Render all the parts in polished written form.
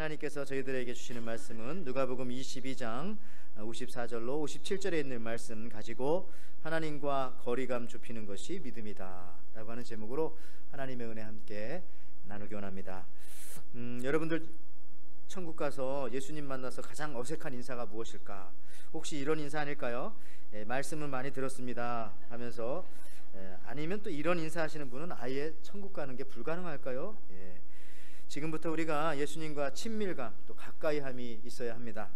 하나님께서 저희들에게 주시는 말씀은 누가복음 22장 54절로 57절에 있는 말씀 가지고 하나님과 거리감 좁히는 것이 믿음이다 라고 하는 제목으로 하나님의 은혜 함께 나누기 원합니다. 여러분들 천국 가서 예수님 만나서 가장 어색한 인사가 무엇일까? 혹시 이런 인사 아닐까요? 말씀은 많이 들었습니다 하면서 아니면 또 이런 인사하시는 분은 아예 천국 가는 게 불가능할까요? 지금부터 우리가 예수님과 친밀감 또 가까이함이 있어야 합니다.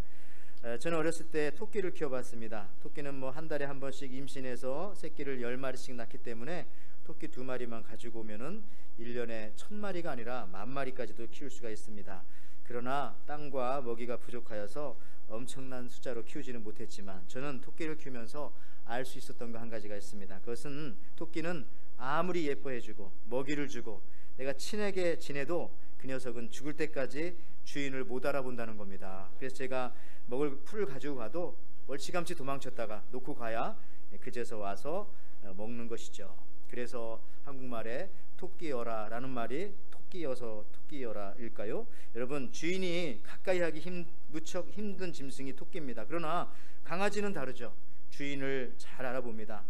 저는 어렸을 때 토끼를 키워봤습니다. 토끼는 뭐 한 달에 한 번씩 임신해서 새끼를 10마리씩 낳기 때문에 토끼 2마리만 가지고 오면은 1년에 1000마리가 아니라 10,000마리까지도 키울 수가 있습니다. 그러나 땅과 먹이가 부족하여서 엄청난 숫자로 키우지는 못했지만 저는 토끼를 키우면서 알 수 있었던 거 한 가지가 있습니다. 그것은 토끼는 아무리 예뻐해주고 먹이를 주고 내가 친하게 지내도 그 녀석은 죽을 때까지 주인을 못 알아본다는 겁니다. 그래서 제가 먹을 풀을 가지고 가도 멀찌감치 도망쳤다가 놓고 가야 그제서 와서 먹는 것이죠. 그래서 한국말에 토끼여라라는 말이 토끼여서 토끼여라일까요? 여러분, 주인이 가까이 하기 무척 힘든 짐승이 토끼입니다. 그러나 강아지는 다르죠. 주인을 잘 알아봅니다.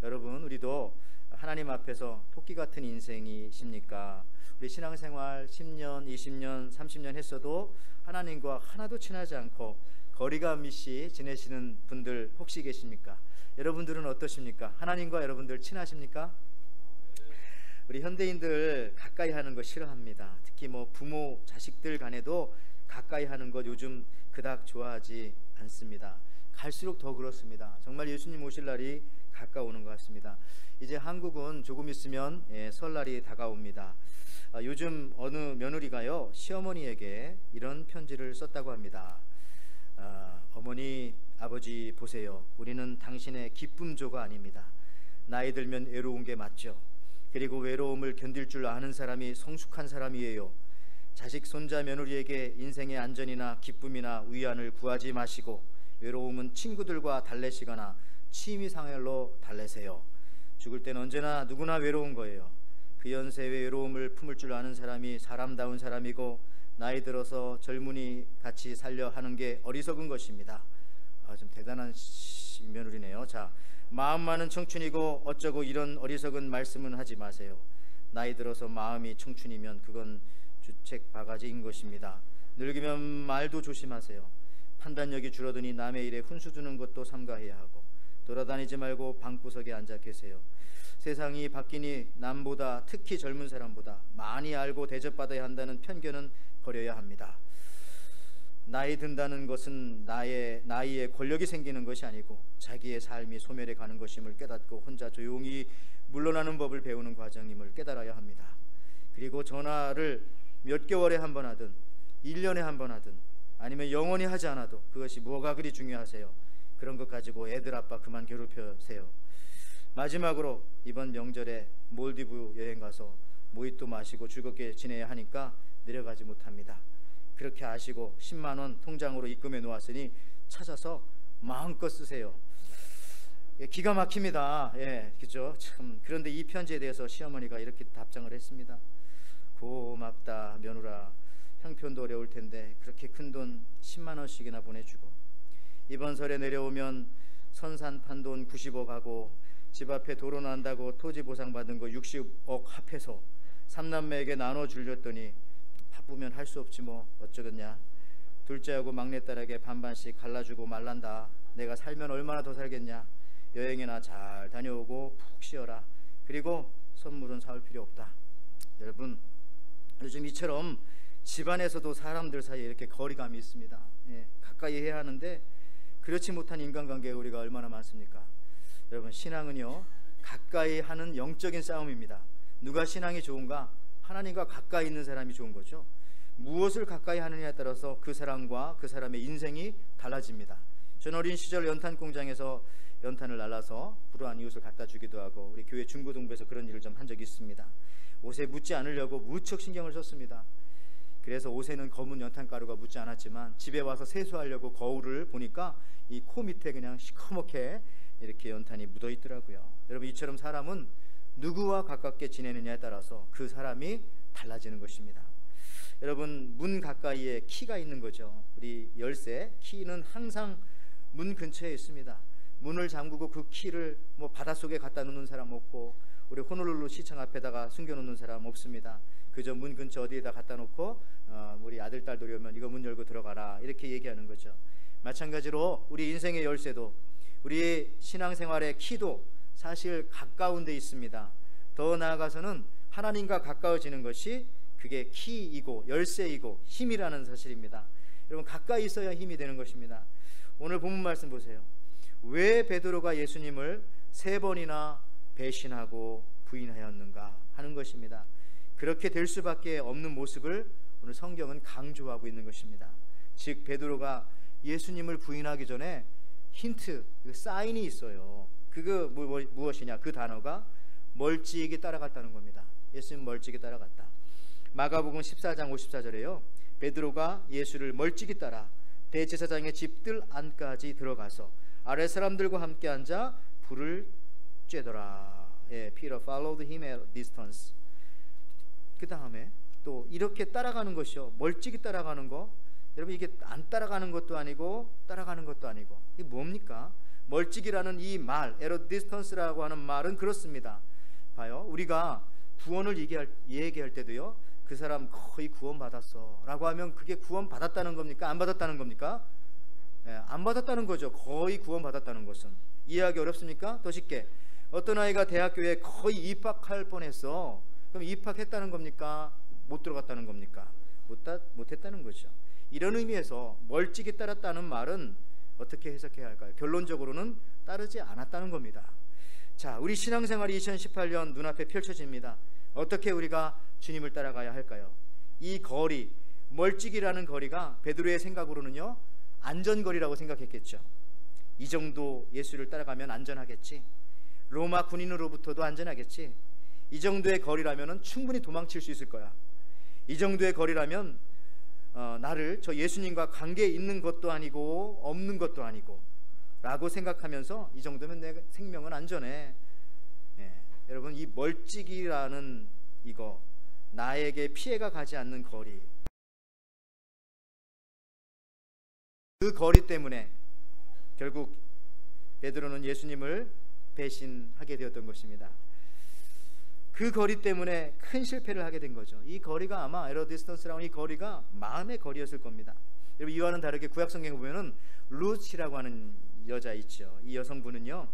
여러분, 우리도 하나님 앞에서 토끼 같은 인생이십니까? 우리 신앙생활 10년, 20년, 30년 했어도 하나님과 하나도 친하지 않고 거리감 있이 지내시는 분들 혹시 계십니까? 여러분들은 어떠십니까? 하나님과 여러분들 친하십니까? 우리 현대인들 가까이 하는 거 싫어합니다. 특히 뭐 부모, 자식들 간에도 가까이 하는 것 요즘 그닥 좋아하지 않습니다. 갈수록 더 그렇습니다. 정말 예수님 오실 날이 가까우는 것 같습니다. 이제 한국은 조금 있으면 설날이 다가옵니다. 요즘 어느 며느리가요 시어머니에게 이런 편지를 썼다고 합니다. 어머니, 아버지 보세요. 우리는 당신의 기쁨조가 아닙니다. 나이 들면 외로운 게 맞죠. 그리고 외로움을 견딜 줄 아는 사람이 성숙한 사람이에요. 자식, 손자, 며느리에게 인생의 안전이나 기쁨이나 위안을 구하지 마시고 외로움은 친구들과 달래시거나 취미생활로 달래세요. 죽을 땐 언제나 누구나 외로운 거예요. 그 연세의 외로움을 품을 줄 아는 사람이 사람다운 사람이고 나이 들어서 젊은이 같이 살려 하는 게 어리석은 것입니다. 좀 대단한 며느리네요. 자, 마음만은 청춘이고 어쩌고 이런 어리석은 말씀은 하지 마세요. 나이 들어서 마음이 청춘이면 그건 주책 바가지인 것입니다. 늙으면 말도 조심하세요. 판단력이 줄어드니 남의 일에 훈수 두는 것도 삼가해야 하고 돌아다니지 말고 방구석에 앉아 계세요. 세상이 바뀌니 남보다, 특히 젊은 사람보다 많이 알고 대접받아야 한다는 편견은 버려야 합니다. 나이 든다는 것은 나이에 권력이 생기는 것이 아니고 자기의 삶이 소멸해 가는 것임을 깨닫고 혼자 조용히 물러나는 법을 배우는 과정임을 깨달아야 합니다. 그리고 전화를 몇 개월에 한 번 하든 1년에 한 번 하든 아니면 영원히 하지 않아도 그것이 뭐가 그리 중요하세요? 그런 것 가지고 애들 아빠 그만 괴롭혀세요. 마지막으로 이번 명절에 몰디브 여행 가서 모히또 마시고 즐겁게 지내야 하니까 내려가지 못합니다. 그렇게 아시고 10만 원 통장으로 입금해 놓았으니 찾아서 마음껏 쓰세요. 기가 막힙니다. 그죠? 참. 그런데 이 편지에 대해서 시어머니가 이렇게 답장을 했습니다. 고맙다 며느라. 형편도 어려울 텐데 그렇게 큰 돈 10만 원씩이나 보내주고 이번 설에 내려오면 선산 판 돈 90억 하고 집 앞에 도로 난다고 토지 보상 받은 거 60억 합해서 3남매에게 나눠주려더니 바쁘면 할 수 없지 뭐 어쩌겠냐. 둘째하고 막내딸에게 반반씩 갈라주고 말란다. 내가 살면 얼마나 더 살겠냐. 여행이나 잘 다녀오고 푹 쉬어라. 그리고 선물은 사올 필요 없다. 여러분, 요즘 이처럼 집안에서도 사람들 사이에 이렇게 거리감이 있습니다. 가까이 해야 하는데 그렇지 못한 인간관계가 우리가 얼마나 많습니까? 여러분, 신앙은요 가까이 하는 영적인 싸움입니다. 누가 신앙이 좋은가? 하나님과 가까이 있는 사람이 좋은 거죠. 무엇을 가까이 하느냐에 따라서 그 사람과 그 사람의 인생이 달라집니다. 전 어린 시절 연탄 공장에서 연탄을 날라서 불우한 이웃을 갖다 주기도 하고 우리 교회 중고등부에서 그런 일을 좀 한 적이 있습니다. 옷에 묻지 않으려고 무척 신경을 썼습니다. 그래서 옷에는 검은 연탄가루가 묻지 않았지만 집에 와서 세수하려고 거울을 보니까 이 코 밑에 그냥 시커멓게 이렇게 연탄이 묻어 있더라고요. 여러분, 이처럼 사람은 누구와 가깝게 지내느냐에 따라서 그 사람이 달라지는 것입니다. 여러분, 문 가까이에 키가 있는 거죠. 우리 열쇠 키는 항상 문 근처에 있습니다. 문을 잠그고 그 키를 뭐 바닷속에 갖다 놓는 사람 없고, 우리 호놀룰루 시청 앞에다가 숨겨놓는 사람 없습니다. 그저 문 근처 어디에다 갖다 놓고 우리 아들 딸들이 오면 이거 문 열고 들어가라, 이렇게 얘기하는 거죠. 마찬가지로 우리 인생의 열쇠도, 우리 신앙생활의 키도 사실 가까운 데 있습니다. 더 나아가서는 하나님과 가까워지는 것이 그게 키이고 열쇠이고 힘이라는 사실입니다. 여러분, 가까이 있어야 힘이 되는 것입니다. 오늘 본문 말씀 보세요. 왜 베드로가 예수님을 3번이나 배신하고 부인하였는가 하는 것입니다. 그렇게 될 수밖에 없는 모습을 오늘 성경은 강조하고 있는 것입니다. 즉, 베드로가 예수님을 부인하기 전에 힌트, 사인이 있어요. 그거 무엇이냐? 그 단어가 멀찍이 따라갔다는 겁니다. 예수님 멀찍이 따라갔다. 마가복음 14장 54절에요. 베드로가 예수를 멀찍이 따라 대제사장의 집들 안까지 들어가서 아랫 사람들과 함께 앉아 불을 쬐더라. Peter followed him at a distance. 그 다음에 또 이렇게 따라가는 것이요, 멀찍이 따라가는 거. 여러분, 이게 안 따라가는 것도 아니고 따라가는 것도 아니고, 이게 뭡니까? 멀찍이라는 이 말, at a distance라고 하는 말은 그렇습니다. 봐요, 우리가 구원을 얘기할 때도요, 그 사람 거의 구원 받았어 라고 하면 그게 구원 받았다는 겁니까? 안 받았다는 겁니까? 안 받았다는 거죠. 거의 구원 받았다는 것은. 이해하기 어렵습니까? 더 쉽게, 어떤 아이가 대학교에 거의 입학할 뻔했어. 그럼 입학했다는 겁니까? 못 들어갔다는 겁니까? 못했다는 거죠. 이런 의미에서 멀찍이 따랐다는 말은 어떻게 해석해야 할까요? 결론적으로는 따르지 않았다는 겁니다. 자, 우리 신앙생활이 2018년 눈앞에 펼쳐집니다. 어떻게 우리가 주님을 따라가야 할까요? 이 거리, 멀찍이라는 거리가 베드로의 생각으로는요, 안전거리라고 생각했겠죠. 이 정도 예수를 따라가면 안전하겠지, 로마 군인으로부터도 안전하겠지, 이 정도의 거리라면 충분히 도망칠 수 있을 거야, 이 정도의 거리라면 나를 저 예수님과 관계 있는 것도 아니고 없는 것도 아니고 라고 생각하면서 이 정도면 내 생명은 안전해. 여러분, 이 멀찍이라는 이거, 나에게 피해가 가지 않는 거리, 그 거리 때문에 결국 베드로는 예수님을 배신하게 되었던 것입니다. 그 거리 때문에 큰 실패를 하게 된 거죠. 이 거리가 아마 에러디스턴스라는 이 거리가 마음의 거리였을 겁니다. 여러분, 이와는 다르게 구약성경에 보면은 룻이라고 하는 여자 있죠. 이 여성분은요,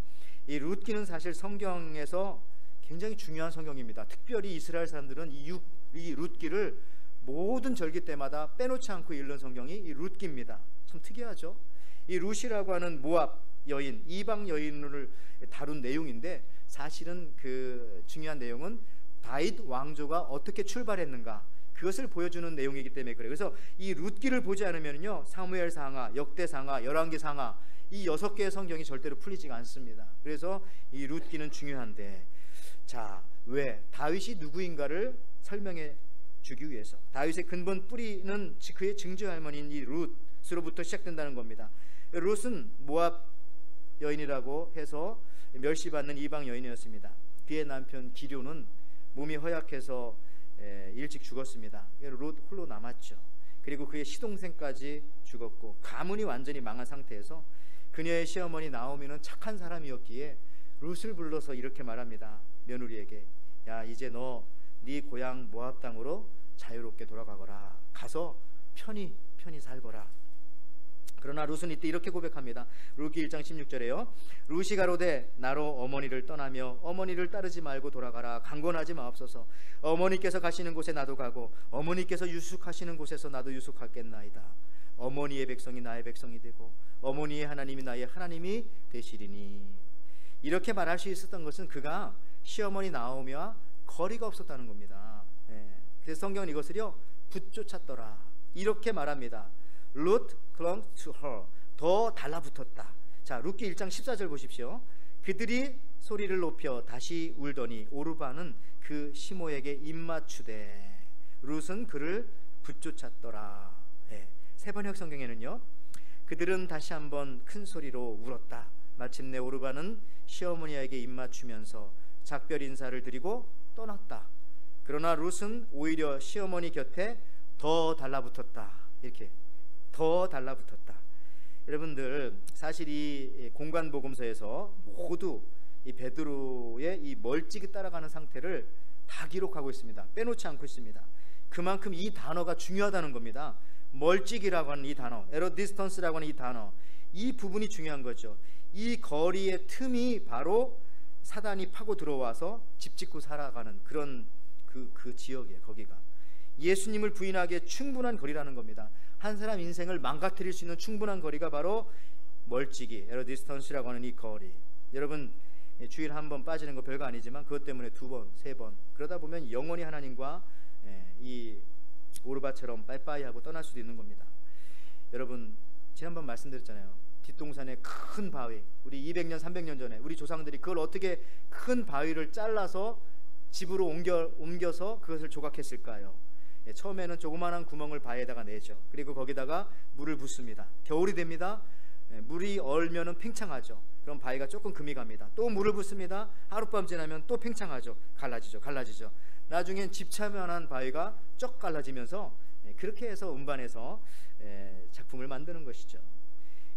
이 룻기는 사실 성경에서 굉장히 중요한 성경입니다. 특별히 이스라엘 사람들은 이 룻기를 모든 절기 때마다 빼놓지 않고 읽는 성경이 이 룻기입니다. 참 특이하죠. 이 룻이라고 하는 모압 여인, 이방 여인을 다룬 내용인데, 사실은 그 중요한 내용은 다윗 왕조가 어떻게 출발했는가, 그것을 보여주는 내용이기 때문에 그래요. 그래서 이 룻기를 보지 않으면요, 사무엘 상하, 역대 상하, 열왕기 상하, 이 6개의 성경이 절대로 풀리지가 않습니다. 그래서 이 룻기는 중요한데, 자, 왜 다윗이 누구인가를 설명해 주기 위해서, 다윗의 근본 뿌리는 그의 증조 할머니인 이 룻으로부터 시작된다는 겁니다. 룻은 모압 여인이라고 해서 멸시받는 이방 여인이었습니다. 그의 남편 기럐은 몸이 허약해서 일찍 죽었습니다. 룻 홀로 남았죠. 그리고 그의 시동생까지 죽었고 가문이 완전히 망한 상태에서 그녀의 시어머니 나오미는 착한 사람이었기에 룻을 불러서 이렇게 말합니다. 며느리에게, 야, 이제 너 네 고향 모압 땅으로 자유롭게 돌아가거라. 가서 편히 살거라. 그러나 룻은 이때 이렇게 고백합니다. 룻기 1장 16절에요. 룻이 가로되 나로 어머니를 떠나며 어머니를 따르지 말고 돌아가라. 강권하지 마옵소서. 어머니께서 가시는 곳에 나도 가고 어머니께서 유숙하시는 곳에서 나도 유숙하겠나이다. 어머니의 백성이 나의 백성이 되고 어머니의 하나님이 나의 하나님이 되시리니. 이렇게 말할 수 있었던 것은 그가 시어머니 나오미와 거리가 없었다는 겁니다. 그래서 성경은 이것을요, 붙쫓았더라 이렇게 말합니다. Ruth clung to her. 더 달라붙었다. 자, 룻기 1장 14절 보십시오. 그들이 소리를 높여 다시 울더니 오르바는 그 시모에게 입맞추되 룻은 그를 붙쫓았더라. 세번역 성경에는요, 그들은 다시 한번 큰 소리로 울었다. 마침내 오르바는 시어머니에게 입맞추면서 작별 인사를 드리고 떠났다. 그러나 룻은 오히려 시어머니 곁에 더 달라붙었다. 이렇게 더 달라붙었다. 여러분들, 사실 이 공관복음서에서 모두 이 베드로의 이 멀찍이 따라가는 상태를 다 기록하고 있습니다. 빼놓지 않고 있습니다. 그만큼 이 단어가 중요하다는 겁니다. 멀찍이라고 하는 이 단어, 에러디스턴스라고 하는 이 단어, 이 부분이 중요한 거죠. 이 거리의 틈이 바로 사단이 파고 들어와서 집 짓고 살아가는 그런 그 지역이에요. 거기가 예수님을 부인하기에 충분한 거리라는 겁니다. 한 사람 인생을 망가뜨릴 수 있는 충분한 거리가 바로 멀찍이, 에러디스턴스라고 하는 이 거리. 여러분, 주일 한 번 빠지는 거 별거 아니지만 그것 때문에 2번, 3번 그러다 보면 영원히 하나님과 이 오르바처럼 빠이빠이 하고 떠날 수도 있는 겁니다. 여러분, 지난번 말씀드렸잖아요. 뒷동산의 큰 바위, 우리 200년 300년 전에 우리 조상들이 그걸 어떻게 큰 바위를 잘라서 집으로 옮겨서 그것을 조각했을까요? 처음에는 조그마한 구멍을 바위에다가 내죠. 그리고 거기다가 물을 붓습니다. 겨울이 됩니다. 물이 얼면은 팽창하죠. 그럼 바위가 조금 금이 갑니다. 또 물을 붓습니다. 하룻밤 지나면 또 팽창하죠. 갈라지죠. 나중엔 집차면한 바위가 쩍 갈라지면서 그렇게 해서 운반해서 작품을 만드는 것이죠.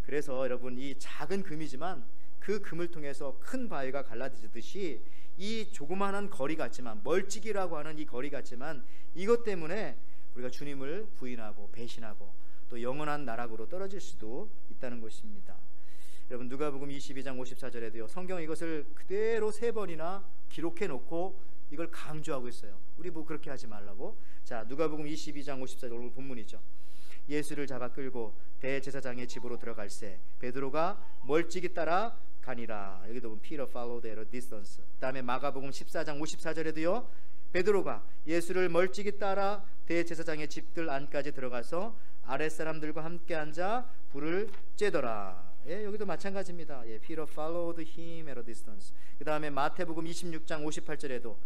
그래서 여러분, 이 작은 금이지만 그 금을 통해서 큰 바위가 갈라지듯이 이 조그마한 거리 같지만, 멀찍이라고 하는 이 거리 같지만, 이것 때문에 우리가 주님을 부인하고 배신하고 또 영원한 나락으로 떨어질 수도 있다는 것입니다. 여러분, 누가복음 22장 54절에도요 성경은 이것을 그대로 3번이나 기록해 놓고 이걸 강조하고 있어요. 우리 뭐 그렇게 하지 말라고. 자, 누가복음 22장 54절 오늘 본문이죠. 예수를 잡아 끌고 대제사장의 집으로 들어갈새 베드로가 멀찍이 따라 가니라. 여기도 보면 Peter followed at a distance. 그다음에 마가복음 14장 54절에도요 베드로가 예수를 멀찍이 따라 대제사장의 집들 안까지 들어가서 아랫사람들과 함께 앉아 불을 쬐더라. 여기도 마찬가지입니다. Peter followed him at a distance. 그 다음에 마태복음 26장 58절에도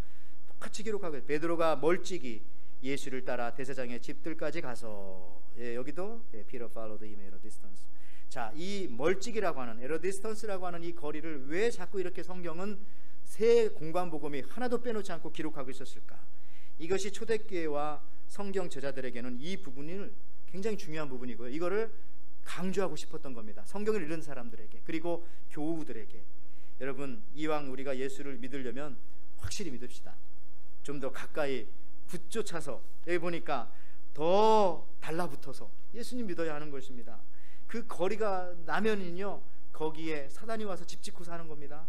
똑같이 기록하고 있어요. 베드로가 멀찍이 예수를 따라 대제사장의 집들까지 가서, 여기도 Peter followed him at a distance. 자, 이 멀찍이라고 하는 에러디스턴스라고 하는 이 거리를 왜 자꾸 이렇게 성경은 새 공관복음이 하나도 빼놓지 않고 기록하고 있었을까? 이것이 초대교회와 성경 저자들에게는 이 부분이 굉장히 중요한 부분이고요. 이거를 강조하고 싶었던 겁니다. 성경을 읽은 사람들에게, 그리고 교우들에게. 여러분, 이왕 우리가 예수를 믿으려면 확실히 믿읍시다. 좀 더 가까이 붙쫓아서, 여기 보니까 더 달라붙어서 예수님 믿어야 하는 것입니다. 그 거리가 나면은요 거기에 사단이 와서 집 짓고 사는 겁니다.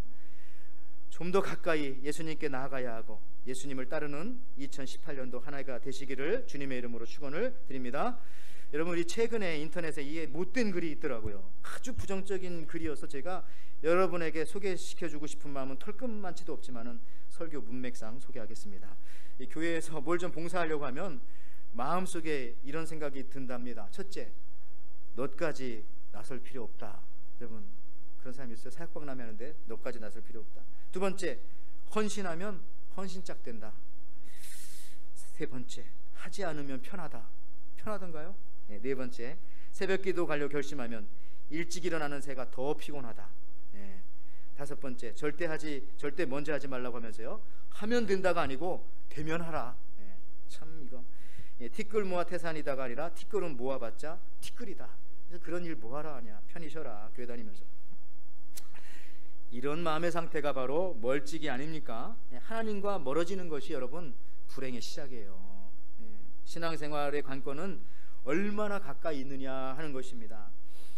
좀 더 가까이 예수님께 나아가야 하고 예수님을 따르는 2018년도 한 해가 되시기를 주님의 이름으로 축원을 드립니다. 여러분, 우리 최근에 인터넷에 이게 못된 글이 있더라고요. 아주 부정적인 글이어서 제가 여러분에게 소개시켜주고 싶은 마음은 털끝만치도 없지만은 설교 문맥상 소개하겠습니다. 이 교회에서 뭘 좀 봉사하려고 하면 마음속에 이런 생각이 든답니다. 첫째, 너까지 나설 필요 없다. 여러분, 그런 사람이 있어요. 사역방 나면 하는데 너까지 나설 필요 없다. 두 번째, 헌신하면 헌신짝 된다. 세 번째, 하지 않으면 편하다. 편하던가요? 네 번째, 새벽기도 가려 결심하면 일찍 일어나는 새가 더 피곤하다. 다섯 번째, 절대 먼저 하지 말라고 하면서요 하면 된다가 아니고 되면 하라. 참 이거 티끌 모아 태산이다가 아니라 티끌은 모아봤자 티끌이다. 그래서 그런 일 뭐하라 하냐, 편히 쉬어라, 교회 다니면서. 이런 마음의 상태가 바로 멀찍이 아닙니까? 하나님과 멀어지는 것이 여러분 불행의 시작이에요. 신앙생활의 관건은 얼마나 가까이 있느냐 하는 것입니다.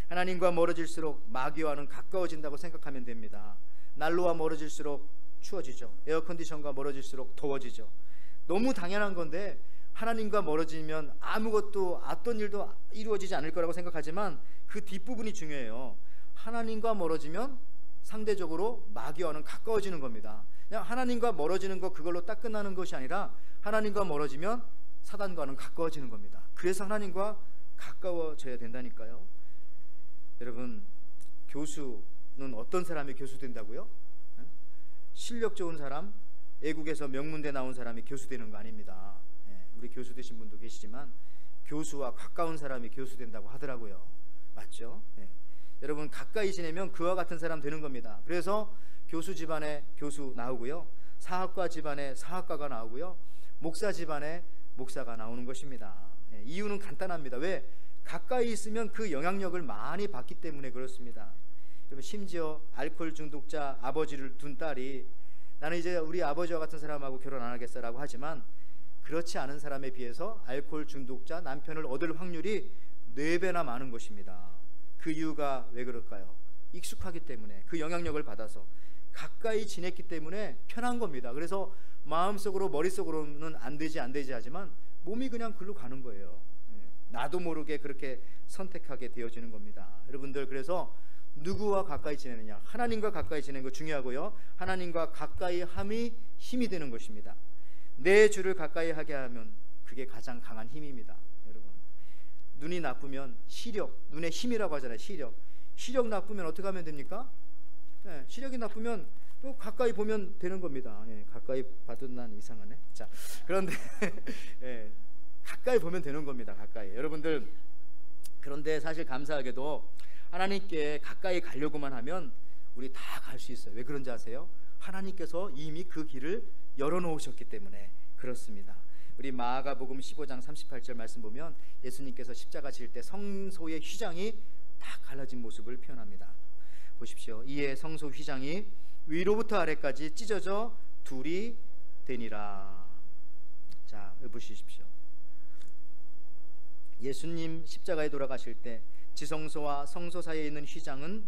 하나님과 멀어질수록 마귀와는 가까워진다고 생각하면 됩니다. 난로와 멀어질수록 추워지죠. 에어컨디션과 멀어질수록 더워지죠. 너무 당연한 건데 하나님과 멀어지면 아무것도 어떤 일도 이루어지지 않을 거라고 생각하지만 그 뒷부분이 중요해요. 하나님과 멀어지면 상대적으로 마귀와는 가까워지는 겁니다. 그냥 하나님과 멀어지는 거 그걸로 딱 끝나는 것이 아니라 하나님과 멀어지면 사단과는 가까워지는 겁니다. 그래서 하나님과 가까워져야 된다니까요. 여러분, 교수는 어떤 사람이 교수 된다고요? 실력 좋은 사람, 외국에서 명문대 나온 사람이 교수 되는 거 아닙니다. 우리 교수 되신 분도 계시지만 교수와 가까운 사람이 교수 된다고 하더라고요. 맞죠? 여러분, 가까이 지내면 그와 같은 사람 되는 겁니다. 그래서 교수 집안에 교수 나오고요, 사학과 집안에 사학과가 나오고요, 목사 집안에 목사가 나오는 것입니다. 이유는 간단합니다. 왜? 가까이 있으면 그 영향력을 많이 받기 때문에 그렇습니다. 여러분, 심지어 알코올 중독자 아버지를 둔 딸이 나는 이제 우리 아버지와 같은 사람하고 결혼 안 하겠어라고 하지만 그렇지 않은 사람에 비해서 알코올 중독자 남편을 얻을 확률이 4배나 많은 것입니다. 그 이유가 왜 그럴까요? 익숙하기 때문에, 그 영향력을 받아서 가까이 지냈기 때문에 편한 겁니다. 그래서 마음속으로 머릿속으로는 안 되지 하지만 몸이 그냥 글로 가는 거예요. 나도 모르게 그렇게 선택하게 되어지는 겁니다. 여러분들, 그래서 누구와 가까이 지내느냐, 하나님과 가까이 지내는 거 중요하고요, 하나님과 가까이 함이 힘이 되는 것입니다. 내 주를 가까이 하게 하면 그게 가장 강한 힘입니다. 여러분, 눈이 나쁘면 시력, 눈의 힘이라고 하잖아요. 시력 나쁘면 어떻게 하면 됩니까? 시력이 나쁘면 또 가까이 보면 되는 겁니다. 가까이 봐도 난 이상하네. 자, 그런데 가까이 보면 되는 겁니다. 가까이. 여러분들, 그런데 사실 감사하게도 하나님께 가까이 가려고만 하면 우리 다 갈 수 있어요. 왜 그런지 아세요? 하나님께서 이미 그 길을 열어놓으셨기 때문에 그렇습니다. 우리 마가복음 15장 38절 말씀 보면 예수님께서 십자가 질 때 성소의 휘장이 다 갈라진 모습을 표현합니다. 보십시오. 이에 성소 휘장이 위로부터 아래까지 찢어져 둘이 되니라. 자, 보십시오. 예수님 십자가에 돌아가실 때 지성소와 성소 사이에 있는 휘장은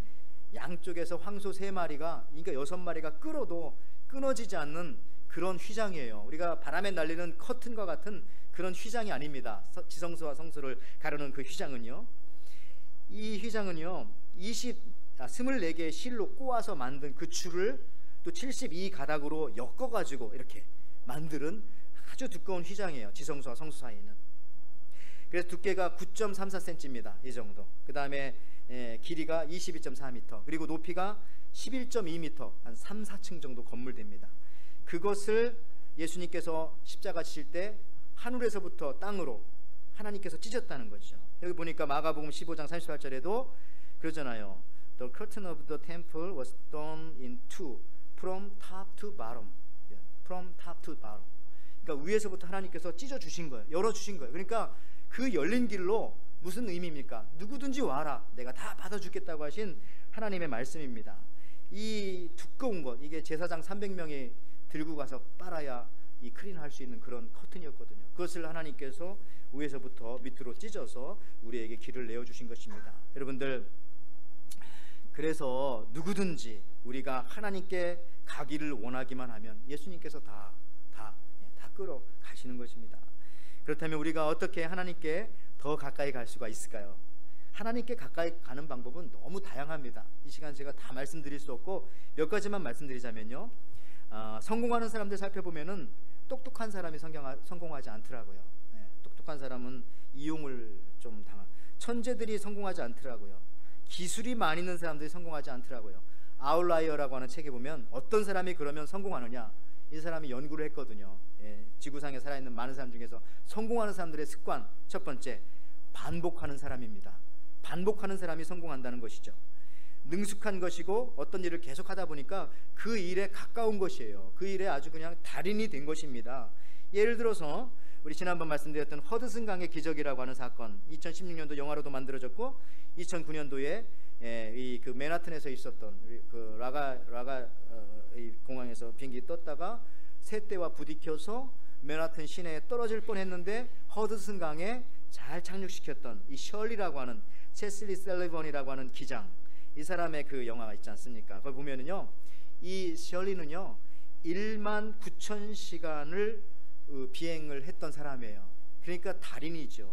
양쪽에서 황소 3마리가, 그러니까 6마리가 끌어도 끊어지지 않는 그런 휘장이에요. 우리가 바람에 날리는 커튼과 같은 그런 휘장이 아닙니다. 지성소와 성소를 가르는 그 휘장은요, 이 휘장은요 24개의 실로 꼬아서 만든 그 줄을 또 72가닥으로 엮어가지고 이렇게 만드는 아주 두꺼운 휘장이에요. 지성소와 성소 사이에는. 그래서 두께가 9.34cm입니다. 이 정도. 그 다음에 길이가 22.4m, 그리고 높이가 11.2m, 한 3, 4층 정도 건물됩니다. 그것을 예수님께서 십자가 지실 때 하늘에서부터 땅으로 하나님께서 찢었다는 거죠. 여기 보니까 마가복음 15장 38절에도 그러잖아요. The curtain of the temple was torn in two from top to bottom. From top to bottom. 그러니까 위에서부터 하나님께서 찢어 주신 거예요. 열어 주신 거예요. 그러니까 그 열린 길로 무슨 의미입니까? 누구든지 와라, 내가 다 받아주겠다고 하신 하나님의 말씀입니다. 이 두꺼운 것, 이게 제사장 300명이 들고 가서 빨아야 이 클린할 수 있는 그런 커튼이었거든요. 그것을 하나님께서 위에서부터 밑으로 찢어서 우리에게 길을 내어주신 것입니다. 여러분들, 그래서 누구든지 우리가 하나님께 가기를 원하기만 하면 예수님께서 다 끌어가시는 것입니다. 그렇다면 우리가 어떻게 하나님께 더 가까이 갈 수가 있을까요? 하나님께 가까이 가는 방법은 너무 다양합니다. 이 시간 제가 다 말씀드릴 수 없고 몇 가지만 말씀드리자면요, 성공하는 사람들 살펴보면은 똑똑한 사람이 성공하지 않더라고요. 똑똑한 사람은 이용을 좀 천재들이 성공하지 않더라고요. 기술이 많이 있는 사람들이 성공하지 않더라고요. 아웃라이어라고 하는 책에 보면 어떤 사람이 그러면 성공하느냐, 이 사람이 연구를 했거든요. 지구상에 살아있는 많은 사람 중에서 성공하는 사람들의 습관, 첫 번째, 반복하는 사람입니다. 반복하는 사람이 성공한다는 것이죠. 능숙한 것이고 어떤 일을 계속 하다 보니까 그 일에 가까운 것이에요. 그 일에 아주 그냥 달인이 된 것입니다. 예를 들어서 우리 지난번 말씀드렸던 허드슨 강의 기적이라고 하는 사건, 2016년도 영화로도 만들어졌고 2009년도에 그 맨하튼에서 있었던 그 라가 공항에서 비행기 떴다가 새떼와 부딪혀서 맨하튼 시내에 떨어질 뻔했는데 허드슨 강에 잘 착륙시켰던 이 셜리라고 하는 체슬리 셀리번이라고 하는 기장, 이 사람의 그 영화가 있지 않습니까? 그걸 보면은요, 이 셜리는요 19,000시간을 비행을 했던 사람이에요. 그러니까 달인이죠.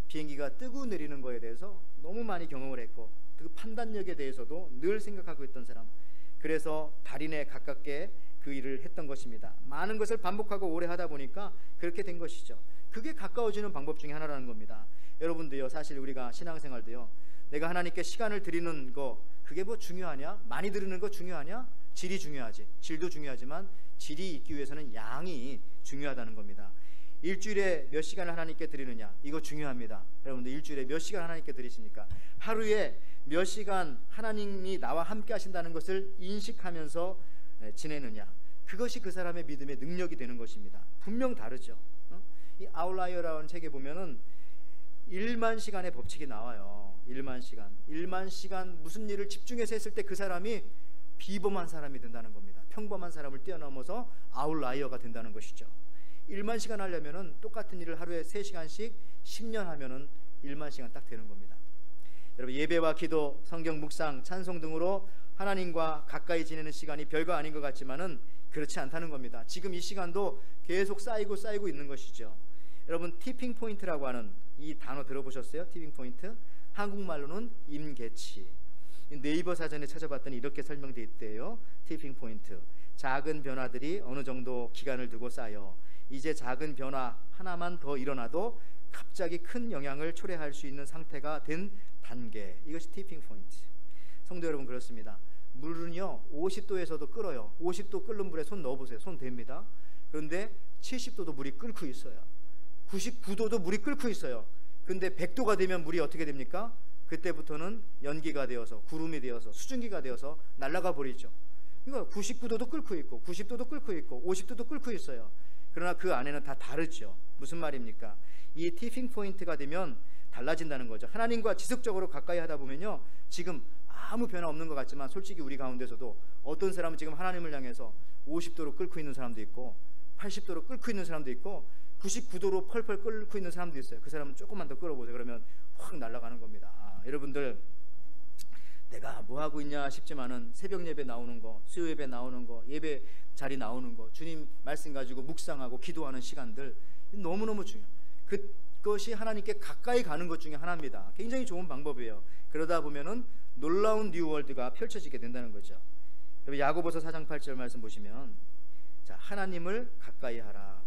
비행기가 뜨고 내리는 거에 대해서 너무 많이 경험을 했고 그 판단력에 대해서도 늘 생각하고 있던 사람, 그래서 달인에 가깝게 그 일을 했던 것입니다. 많은 것을 반복하고 오래 하다 보니까 그렇게 된 것이죠. 그게 가까워지는 방법 중에 하나라는 겁니다. 여러분도요, 사실 우리가 신앙생활도요, 내가 하나님께 시간을 드리는 거, 그게 뭐 중요하냐? 많이 드리는 거 중요하냐? 질이 중요하지. 질도 중요하지만 질이 있기 위해서는 양이 중요하다는 겁니다. 일주일에 몇 시간을 하나님께 드리느냐, 이거 중요합니다. 여러분들 일주일에 몇 시간 하나님께 드리십니까? 하루에 몇 시간 하나님이 나와 함께 하신다는 것을 인식하면서 지내느냐, 그것이 그 사람의 믿음의 능력이 되는 것입니다. 분명 다르죠. 이 아웃라이어라는 책에 보면은 1만 시간의 법칙이 나와요. 1만 시간 무슨 일을 집중해서 했을 때 그 사람이 비범한 사람이 된다는 겁니다. 평범한 사람을 뛰어넘어서 아웃라이어가 된다는 것이죠. 1만 시간 하려면은 똑같은 일을 하루에 3시간씩 10년 하면은 1만 시간 딱 되는 겁니다. 여러분, 예배와 기도, 성경 묵상, 찬송 등으로 하나님과 가까이 지내는 시간이 별거 아닌 것 같지만은 그렇지 않다는 겁니다. 지금 이 시간도 계속 쌓이고 있는 것이죠. 여러분, 티핑 포인트라고 하는 이 단어 들어보셨어요? 티핑 포인트? 한국말로는 임계치. 네이버 사전에 찾아봤더니 이렇게 설명되어 있대요. 티핑 포인트, 작은 변화들이 어느 정도 기간을 두고 쌓여 이제 작은 변화 하나만 더 일어나도 갑자기 큰 영향을 초래할 수 있는 상태가 된 단계, 이것이 티핑 포인트. 성도 여러분, 그렇습니다. 물은요 50도에서도 끓어요. 50도 끓는 물에 손 넣어보세요. 손 됩니다. 그런데 70도도 물이 끓고 있어요. 99도도 물이 끓고 있어요. 근데 100도가 되면 물이 어떻게 됩니까? 그때부터는 연기가 되어서, 구름이 되어서, 수증기가 되어서 날아가 버리죠. 그러니까 99도도 끓고 있고 90도도 끓고 있고 50도도 끓고 있어요. 그러나 그 안에는 다 다르죠. 무슨 말입니까? 이 티핑 포인트가 되면 달라진다는 거죠. 하나님과 지속적으로 가까이 하다 보면요, 지금 아무 변화 없는 것 같지만 솔직히 우리 가운데서도 어떤 사람은 지금 하나님을 향해서 50도로 끓고 있는 사람도 있고 80도로 끓고 있는 사람도 있고 99도로 펄펄 끓고 있는 사람도 있어요. 그 사람은 조금만 더 끓어보세요. 그러면 확 날아가는 겁니다. 여러분들, 내가 뭐 하고 있냐 싶지만은 새벽 예배 나오는 거, 수요 예배 나오는 거, 예배 자리 나오는 거, 주님 말씀 가지고 묵상하고 기도하는 시간들 너무너무 중요해요. 그것이 하나님께 가까이 가는 것 중에 하나입니다. 굉장히 좋은 방법이에요. 그러다 보면은 놀라운 뉴월드가 펼쳐지게 된다는 거죠. 야고보서 4장 8절 말씀 보시면, 자, 하나님을 가까이 하라.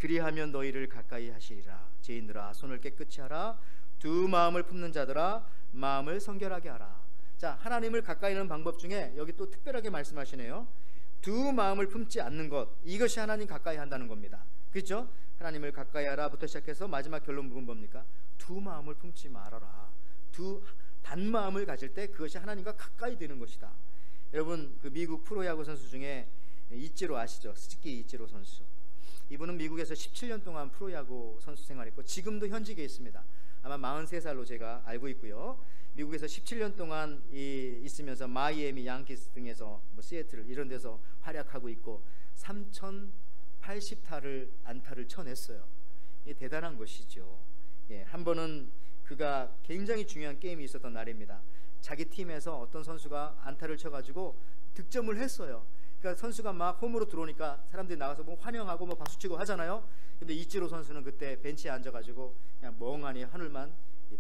그리하면 너희를 가까이 하시리라. 죄인들아, 손을 깨끗이 하라. 두 마음을 품는 자들아, 마음을 성결하게 하라. 자, 하나님을 가까이 하는 방법 중에 여기 또 특별하게 말씀하시네요. 두 마음을 품지 않는 것, 이것이 하나님 가까이 한다는 겁니다. 그렇죠? 하나님을 가까이 하라부터 시작해서 마지막 결론 부분 뭡니까? 두 마음을 품지 말아라. 두 단마음을 가질 때 그것이 하나님과 가까이 되는 것이다. 여러분, 그 미국 프로야구 선수 중에 이치로 아시죠? 스즈키 이치로 선수. 이분은 미국에서 17년 동안 프로야구 선수 생활했고 지금도 현직에 있습니다. 아마 43살로 제가 알고 있고요. 미국에서 17년 동안 있으면서 마이애미 양키스 등에서 시애틀 이런 데서 활약하고 있고 3080타를 안타를 쳐냈어요. 이게 대단한 것이죠. 예, 한 번은 그가 굉장히 중요한 게임이 있었던 날입니다. 자기 팀에서 어떤 선수가 안타를 쳐가지고 득점을 했어요. 그러니까 선수가 막 홈으로 들어오니까 사람들이 나가서 뭐 환영하고 뭐 박수치고 하잖아요. 근데 이치로 선수는 그때 벤치에 앉아가지고 그냥 멍하니 하늘만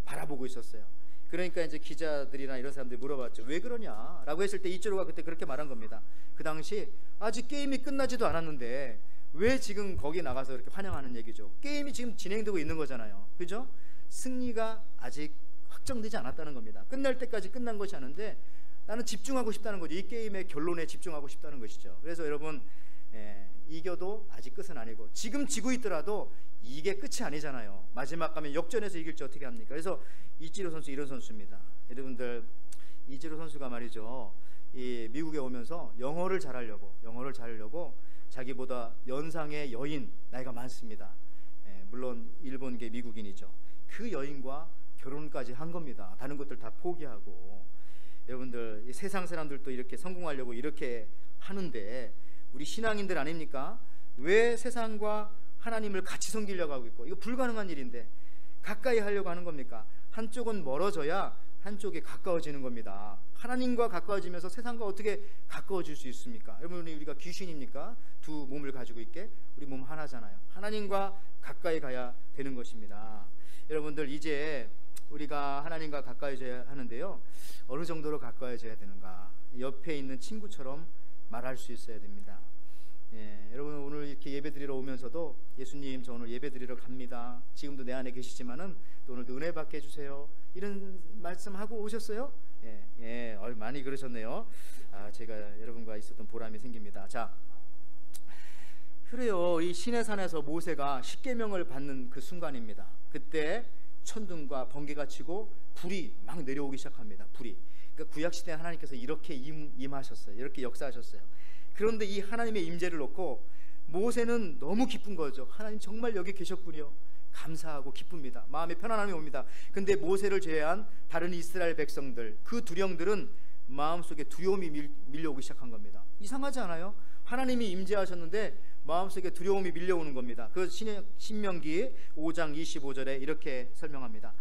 바라보고 있었어요. 그러니까 이제 기자들이나 이런 사람들이 물어봤죠. 왜 그러냐라고 했을 때 이치로가 그때 그렇게 말한 겁니다. 그 당시 아직 게임이 끝나지도 않았는데 왜 지금 거기 나가서 이렇게 환영하는 얘기죠. 게임이 지금 진행되고 있는 거잖아요. 그죠? 승리가 아직 확정되지 않았다는 겁니다. 끝날 때까지 끝난 것이 아닌데 나는 집중하고 싶다는 거죠. 이 게임의 결론에 집중하고 싶다는 것이죠. 그래서 여러분, 이겨도 아직 끝은 아니고 지금 지고 있더라도 이게 끝이 아니잖아요. 마지막 가면 역전해서 이길지 어떻게 합니까? 그래서 이치로 선수 이런 선수입니다. 여러분들, 이치로 선수가 말이죠, 이 미국에 오면서 영어를 잘하려고 자기보다 연상의 여인, 나이가 많습니다. 물론 일본계 미국인이죠. 그 여인과 결혼까지 한 겁니다. 다른 것들 다 포기하고. 여러분들, 이 세상 사람들도 이렇게 성공하려고 이렇게 하는데 우리 신앙인들 아닙니까? 왜 세상과 하나님을 같이 섬기려고 하고 있고, 이거 불가능한 일인데 가까이 하려고 하는 겁니까? 한쪽은 멀어져야 한쪽에 가까워지는 겁니다. 하나님과 가까워지면서 세상과 어떻게 가까워질 수 있습니까? 여러분, 우리가 귀신입니까? 두 몸을 가지고 있게 우리 몸 하나잖아요. 하나님과 가까이 가야 되는 것입니다. 여러분들, 이제 우리가 하나님과 가까워져야 하는데요, 어느 정도로 가까워져야 되는가? 옆에 있는 친구처럼 말할 수 있어야 됩니다. 여러분, 오늘 이렇게 예배드리러 오면서도 예수님, 저 오늘 예배드리러 갑니다. 지금도 내 안에 계시지만은 또 오늘도 은혜 받게 해주세요. 이런 말씀하고 오셨어요? 많이 그러셨네요. 제가 여러분과 있었던 보람이 생깁니다. 자, 그래요. 이 시내산에서 모세가 십계명을 받는 그 순간입니다. 그때 천둥과 번개가 치고 불이 막 내려오기 시작합니다. 불이. 그러니까 구약시대에 하나님께서 이렇게 임하셨어요. 이렇게 역사하셨어요. 그런데 이 하나님의 임재를 놓고 모세는 너무 기쁜 거죠. 하나님 정말 여기 계셨군요. 감사하고 기쁩니다. 마음에 편안함이 옵니다. 근데 모세를 제외한 다른 이스라엘 백성들, 그 두령들은 마음속에 두려움이 밀려오기 시작한 겁니다. 이상하지 않아요? 하나님이 임재하셨는데 마음속에 두려움이 밀려오는 겁니다. 그 신명기 5장 25절에 이렇게 설명합니다.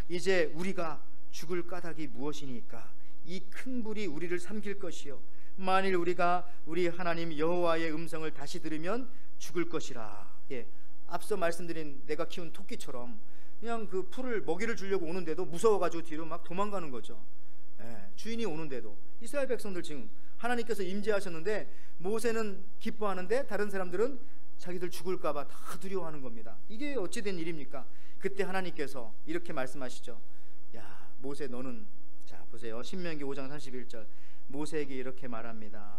이제 우리가 죽을 까닭이 무엇이니까? 이 큰 불이 우리를 삼킬 것이요, 만일 우리가 우리 하나님 여호와의 음성을 다시 들으면 죽을 것이라. 앞서 말씀드린 내가 키운 토끼처럼 그냥 그 풀을 먹이를 주려고 오는데도 무서워가지고 뒤로 막 도망가는 거죠. 주인이 오는데도. 이스라엘 백성들 지금 하나님께서 임재하셨는데 모세는 기뻐하는데 다른 사람들은 자기들 죽을까봐 다 두려워하는 겁니다. 이게 어찌된 일입니까? 그때 하나님께서 이렇게 말씀하시죠. 야 모세, 너는, 자 보세요, 신명기 5장 31절, 모세에게 이렇게 말합니다.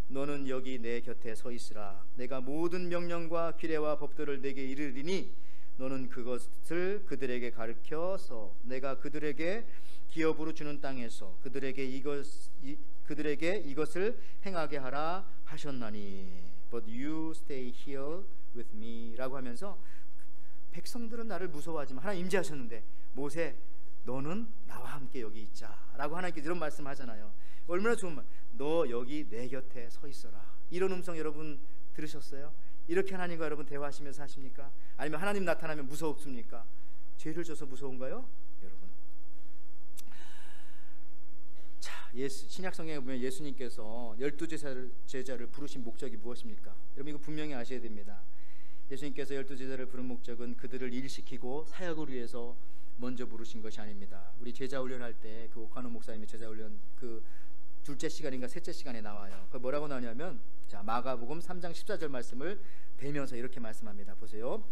너는 여기 내 곁에 서 있으라. 내가 모든 명령과 규례와 법도를 내게 이르리니 너는 그것을 그들에게 가르쳐서 내가 그들에게 기업으로 주는 땅에서 그들에게 이것을 행하게 하라 하셨나니 But you stay here with me 라고 하면서, 백성들은 나를 무서워하지만 하나님 임재하셨는데 모세, 너는 나와 함께 여기 있자 라고 하나님께 이런 말씀 하잖아요. 얼마나 좋은 말. 너 여기 내 곁에 서 있어라. 이런 음성 여러분 들으셨어요? 이렇게 하나님과 여러분 대화하시면서 하십니까? 아니면 하나님 나타나면 무섭습니까? 죄를 져서 무서운가요? 여러분, 자, 신약 성경에 보면 예수님께서 12제자를 부르신 목적이 무엇입니까? 여러분 이거 분명히 아셔야 됩니다. 예수님께서 12제자를 부른 목적은 그들을 일시키고 사역을 위해서 먼저 부르신 것이 아닙니다. 우리 제자 훈련할 때 그 오카노 목사님이 제자 훈련 그 둘째 시간인가 셋째 시간에 나와요. 그 뭐라고 나오냐면, 자 마가복음 3장 14절 말씀을 대면서 이렇게 말씀합니다. 보세요.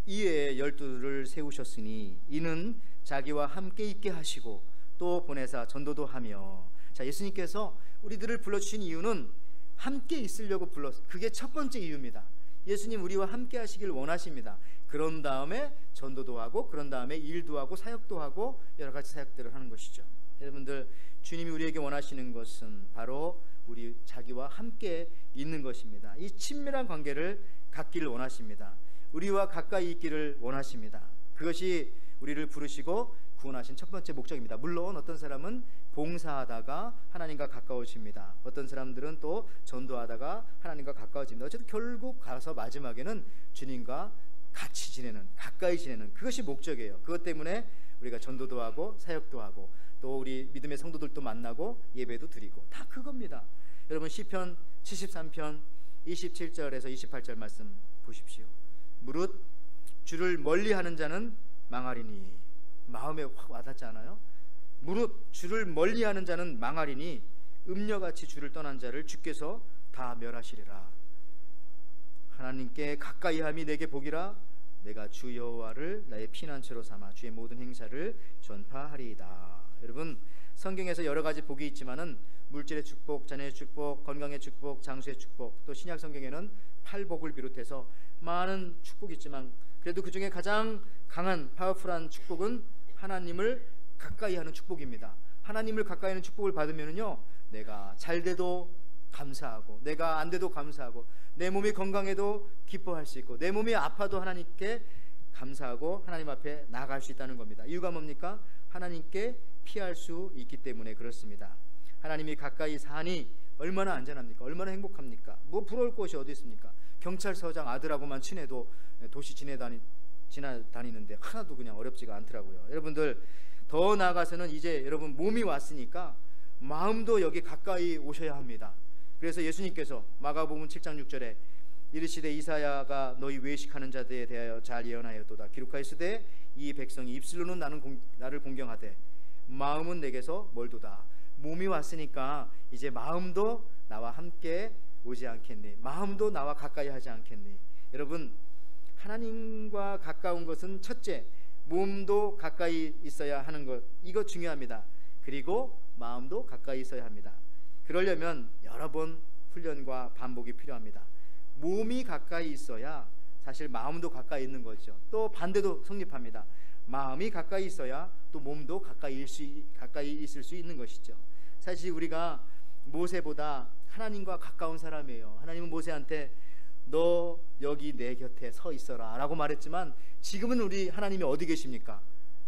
이에 12를 세우셨으니 이는 자기와 함께 있게 하시고 또 보내사 전도도 하며. 자, 예수님께서 우리들을 불러주신 이유는 함께 있으려고 그게 첫 번째 이유입니다. 예수님 우리와 함께 하시길 원하십니다. 그런 다음에 전도도 하고, 그런 다음에 일도 하고, 사역도 하고, 여러 가지 사역들을 하는 것이죠. 여러분들, 주님이 우리에게 원하시는 것은 바로 우리 자기와 함께 있는 것입니다. 이 친밀한 관계를 갖기를 원하십니다. 우리와 가까이 있기를 원하십니다. 그것이 우리를 부르시고 구원하신 첫 번째 목적입니다. 물론 어떤 사람은 봉사하다가 하나님과 가까워집니다. 어떤 사람들은 또 전도하다가 하나님과 가까워집니다. 어쨌든 결국 가서 마지막에는 주님과 같이 지내는, 가까이 지내는, 그것이 목적이에요. 그것 때문에 우리가 전도도 하고 사역도 하고 또 우리 믿음의 성도들도 만나고 예배도 드리고, 다 그겁니다. 여러분 시편 73편 27절에서 28절 말씀 보십시오. 무릇 주를 멀리하는 자는 망하리니. 마음에 확 와닿지 않아요? 무릇 주를 멀리하는 자는 망하리니 음녀같이 주를 떠난 자를 주께서 다 멸하시리라. 하나님께 가까이함이 내게 복이라. 내가 주 여호와를 나의 피난처로 삼아 주의 모든 행사를 전파하리이다. 여러분 성경에서 여러 가지 복이 있지만은 물질의 축복, 자녀의 축복, 건강의 축복, 장수의 축복, 또 신약 성경에는 팔복을 비롯해서 많은 축복이 있지만 그래도 그 중에 가장 강한 파워풀한 축복은 하나님을 가까이 하는 축복입니다. 하나님을 가까이 하는 축복을 받으면은요, 내가 잘 돼도 감사하고, 내가 안 돼도 감사하고, 내 몸이 건강해도 기뻐할 수 있고, 내 몸이 아파도 하나님께 감사하고 하나님 앞에 나아갈 수 있다는 겁니다. 이유가 뭡니까? 하나님께 피할 수 있기 때문에 그렇습니다. 하나님이 가까이 사니 얼마나 안전합니까? 얼마나 행복합니까? 뭐 부러울 곳이 어디 있습니까? 경찰서장 아들하고만 친해도 도시 지나다니는데 하나도 그냥 어렵지가 않더라고요. 여러분들 더 나아가서는 이제 여러분 몸이 왔으니까 마음도 여기 가까이 오셔야 합니다. 그래서 예수님께서 마가복음 7장 6절에 이르시되 이사야가 너희 외식하는 자들에 대하여 잘 예언하였도다. 기록하였으되 이 백성이 입술로는 나를 공경하되 마음은 내게서 멀도다. 몸이 왔으니까 이제 마음도 나와 함께 오지 않겠니? 마음도 나와 가까이 하지 않겠니? 여러분 하나님과 가까운 것은 첫째, 몸도 가까이 있어야 하는 것, 이거 중요합니다. 그리고 마음도 가까이 있어야 합니다. 그러려면 여러 번 훈련과 반복이 필요합니다. 몸이 가까이 있어야 사실 마음도 가까이 있는 거죠. 또 반대도 성립합니다. 마음이 가까이 있어야 또 몸도 가까이 있을 수 있는 것이죠. 사실 우리가 모세보다 하나님과 가까운 사람이에요. 하나님은 모세한테 너 여기 내 곁에 서 있어라 라고 말했지만, 지금은 우리 하나님이 어디 계십니까?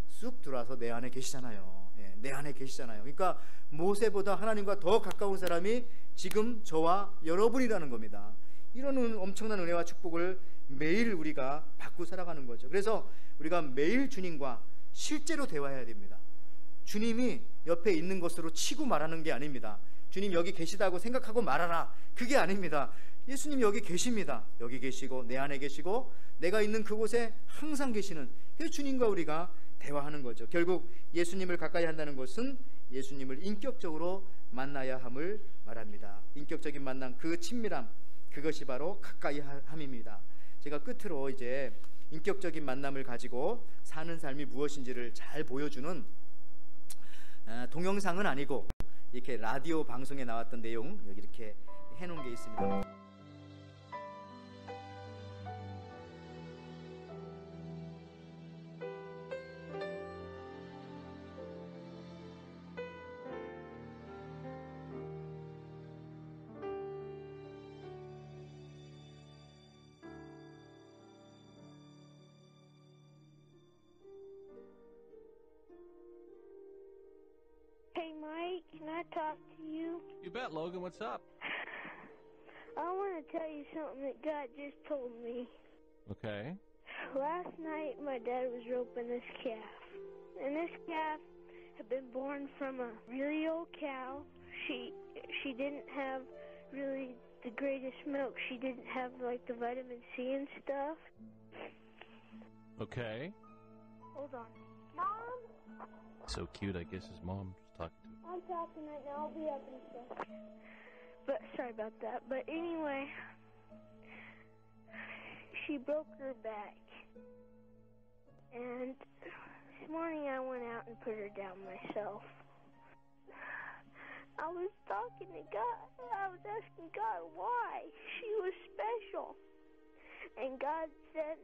쑥 들어와서 내 안에 계시잖아요. 내 안에 계시잖아요. 그러니까 모세보다 하나님과 더 가까운 사람이 지금 저와 여러분이라는 겁니다. 이런 엄청난 은혜와 축복을 매일 우리가 받고 살아가는 거죠. 그래서 우리가 매일 주님과 실제로 대화해야 됩니다. 주님이 옆에 있는 것으로 치고 말하는 게 아닙니다. 주님 여기 계시다고 생각하고 말하라, 그게 아닙니다. 예수님 여기 계십니다. 여기 계시고 내 안에 계시고 내가 있는 그곳에 항상 계시는 그 주님과 우리가 대화하는 거죠. 결국 예수님을 가까이 한다는 것은 예수님을 인격적으로 만나야 함을 말합니다. 인격적인 만남, 그 친밀함, 그것이 바로 가까이 함입니다. 제가 끝으로 이제 인격적인 만남을 가지고 사는 삶이 무엇인지를 잘 보여주는 동영상은 아니고 이렇게 라디오 방송에 나왔던 내용 여기 이렇게 해놓은 게 있습니다. Hey, Mike, can I talk to you? You bet, Logan. What's up? I want to tell you something that God just told me. Okay. Last night, my dad was roping this calf. And this calf had been born from a really old cow. She didn't have really the greatest milk. She didn't have, like, the vitamin C and stuff. Okay. Hold on. Mom? So cute. I guess his mom's talking to him. I'm talking right now. I'll be up in a sec. But sorry about that. But anyway, she broke her back. And this morning I went out and put her down myself. I was talking to God. I was asking God why she was special. And God said,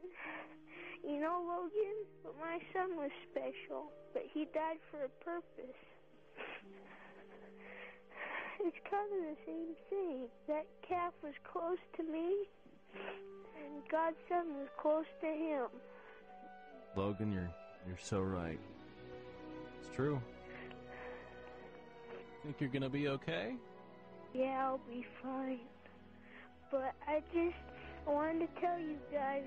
you know, Logan, but my son was special, but he died for a purpose. It's kind of the same thing. That calf was close to me, and God's son was close to him. Logan, you're so right. It's true. Think you're gonna be okay? Yeah, I'll be fine. But I wanted to tell you guys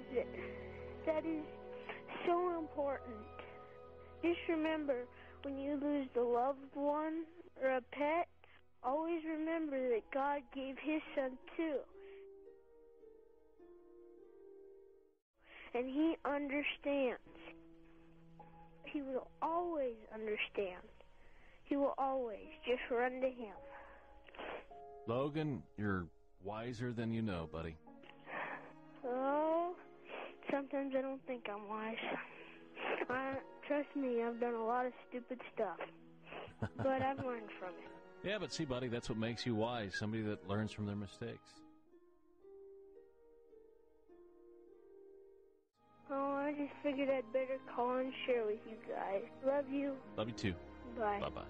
that is so important. Just remember, when you lose a loved one or a pet, always remember that God gave his son too. And he understands. He will always understand. He will always just run to him. Logan, you're wiser than you know, buddy. Oh, sometimes I don't think I'm wise. Trust me, I've done a lot of stupid stuff. But I've learned from it. Yeah, but see, buddy, that's what makes you wise. Somebody that learns from their mistakes. Oh, I just figured I'd better call and share with you guys. Love you. Love you too. Bye. Bye-bye.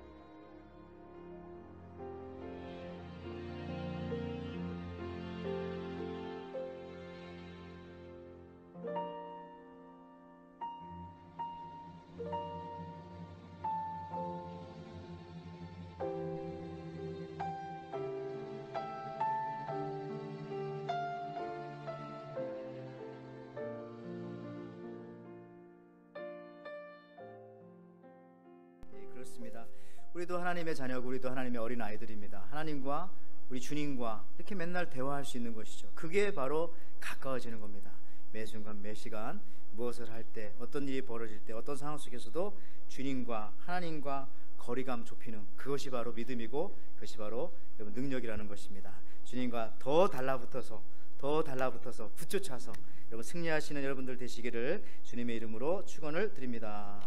그렇습니다. 우리도 하나님의 자녀고 우리도 하나님의 어린 아이들입니다. 하나님과 우리 주님과 이렇게 맨날 대화할 수 있는 것이죠. 그게 바로 가까워지는 겁니다. 매 순간 매 시간 무엇을 할 때, 어떤 일이 벌어질 때, 어떤 상황 속에서도 주님과 하나님과 거리감 좁히는 그것이 바로 믿음이고 그것이 바로 여러분 능력이라는 것입니다. 주님과 더 달라붙어서 붙여차서 여러분 승리하시는 여러분들 되시기를 주님의 이름으로 축원을 드립니다.